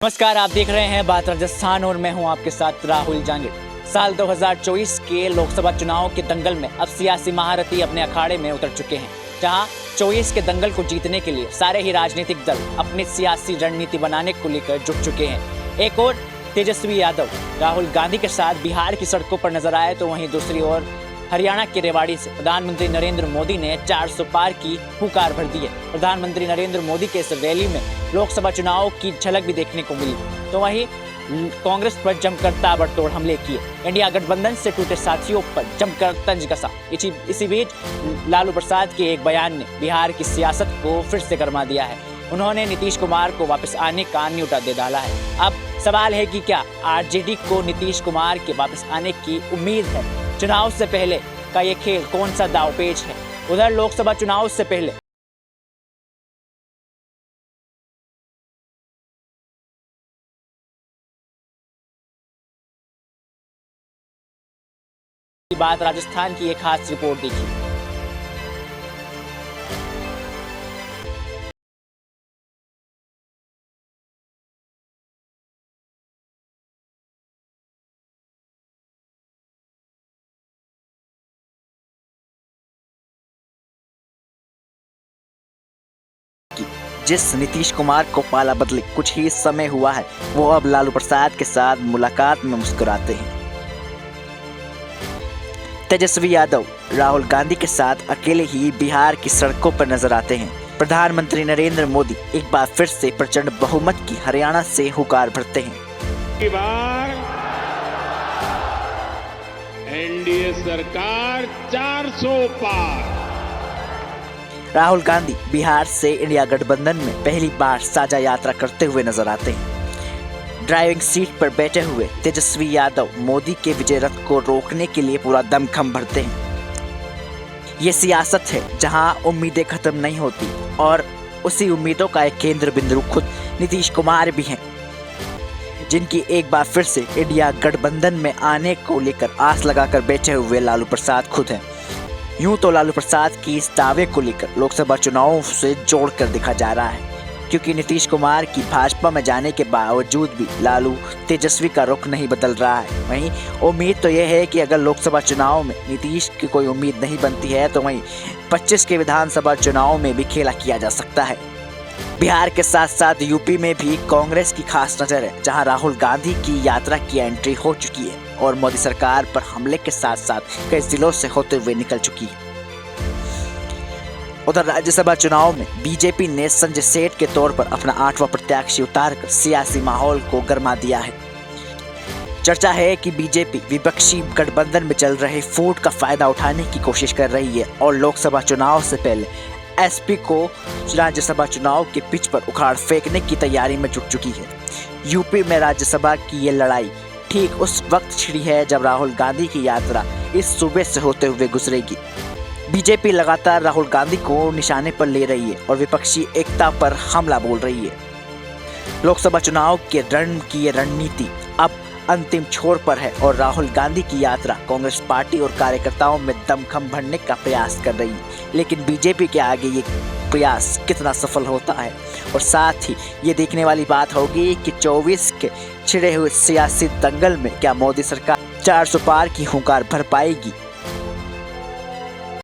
नमस्कार, आप देख रहे हैं बात राजस्थान और मैं हूं आपके साथ राहुल जांगिड़। साल 2024 के लोकसभा चुनाव के दंगल में अब सियासी महारथी अपने अखाड़े में उतर चुके हैं, जहां 24 के दंगल को जीतने के लिए सारे ही राजनीतिक दल अपनी सियासी रणनीति बनाने को लेकर जुट चुके हैं। एक और तेजस्वी यादव राहुल गांधी के साथ बिहार की सड़कों पर नजर आए, तो वहीं दूसरी ओर हरियाणा के रेवाड़ी से प्रधानमंत्री नरेंद्र मोदी ने 400 पार की हुंकार भर दी है। प्रधानमंत्री नरेंद्र मोदी के इस रैली में लोकसभा चुनाव की झलक भी देखने को मिली, तो वहीं कांग्रेस पर जमकर ताबड़तोड़ हमले किए। इंडिया गठबंधन से टूटे साथियों पर जमकर तंज कसा। इसी बीच लालू प्रसाद के एक बयान ने बिहार की सियासत को फिर से गरमा दिया है। उन्होंने नीतीश कुमार को वापस आने का न्योता दे डाला है। अब सवाल है कि क्या आरजेडी को नीतीश कुमार के वापस आने की उम्मीद है? चुनाव से पहले का ये खेल कौन सा दांवपेच है? उधर लोकसभा चुनाव से पहले की बात राजस्थान की एक खास रिपोर्ट देखी। जिस नीतीश कुमार को पाला बदले कुछ ही समय हुआ है, वो अब लालू प्रसाद के साथ मुलाकात में मुस्कुराते हैं। तेजस्वी यादव राहुल गांधी के साथ अकेले ही बिहार की सड़कों पर नजर आते हैं। प्रधानमंत्री नरेंद्र मोदी एक बार फिर से प्रचंड बहुमत की हरियाणा से हुंकार भरते हैं। बार एनडीए सरकार 400 पार। राहुल गांधी बिहार से इंडिया गठबंधन में पहली बार साझा यात्रा करते हुए नजर आते हैं। ड्राइविंग सीट पर बैठे हुए तेजस्वी यादव मोदी के विजय रथ को रोकने के लिए पूरा दमखम भरते हैं। ये सियासत है जहां उम्मीदें खत्म नहीं होती, और उसी उम्मीदों का एक केंद्र बिंदु खुद नीतीश कुमार भी हैं, जिनकी एक बार फिर से इंडिया गठबंधन में आने को लेकर आस लगाकर बैठे हुए लालू प्रसाद खुद हैं। यूं तो लालू प्रसाद की इस दावे को लेकर लोकसभा चुनावों से जोड़कर देखा जा रहा है, क्योंकि नीतीश कुमार की भाजपा में जाने के बावजूद भी लालू तेजस्वी का रुख नहीं बदल रहा है। वहीं उम्मीद तो यह है कि अगर लोकसभा चुनाव में नीतीश की कोई उम्मीद नहीं बनती है, तो वहीं 25 के विधानसभा चुनाव में भी खेला किया जा सकता है। बिहार के साथ साथ यूपी में भी कांग्रेस की खास नजर है, जहां राहुल गांधी की यात्रा की एंट्री हो चुकी है और मोदी सरकार पर हमले के साथ साथ कई जिलों से होते हुए निकल चुकी है। उधर राज्यसभा चुनाव में बीजेपी ने संजय सेठ के तौर पर अपना 8वां प्रत्याशी उतारकर सियासी माहौल को गरमा दिया है। चर्चा है कि बीजेपी विपक्षी गठबंधन में चल रहे फूट का फायदा उठाने की कोशिश कर रही है और लोकसभा चुनाव से पहले एसपी को राज्यसभा चुनाव के पिच पर उखाड़ फेंकने की तैयारी में जुट चुकी है। यूपी में राज्यसभा की ये लड़ाई ठीक उस वक्त छिड़ी है जब राहुल गांधी की यात्रा इस सूबे से होते हुए गुजरेगी। बीजेपी लगातार राहुल गांधी को निशाने पर ले रही है और विपक्षी एकता पर हमला बोल रही है। लोकसभा चुनाव के रण की ये रणनीति अब अंतिम छोर पर है और राहुल गांधी की यात्रा कांग्रेस पार्टी और कार्यकर्ताओं में दमखम भरने का प्रयास कर रही है, लेकिन बीजेपी के आगे ये प्रयास कितना सफल होता है, और साथ ही ये देखने वाली बात होगी कि 24 के छिड़े हुए सियासी दंगल में क्या मोदी सरकार 400 पार की हुंकार भर पाएगी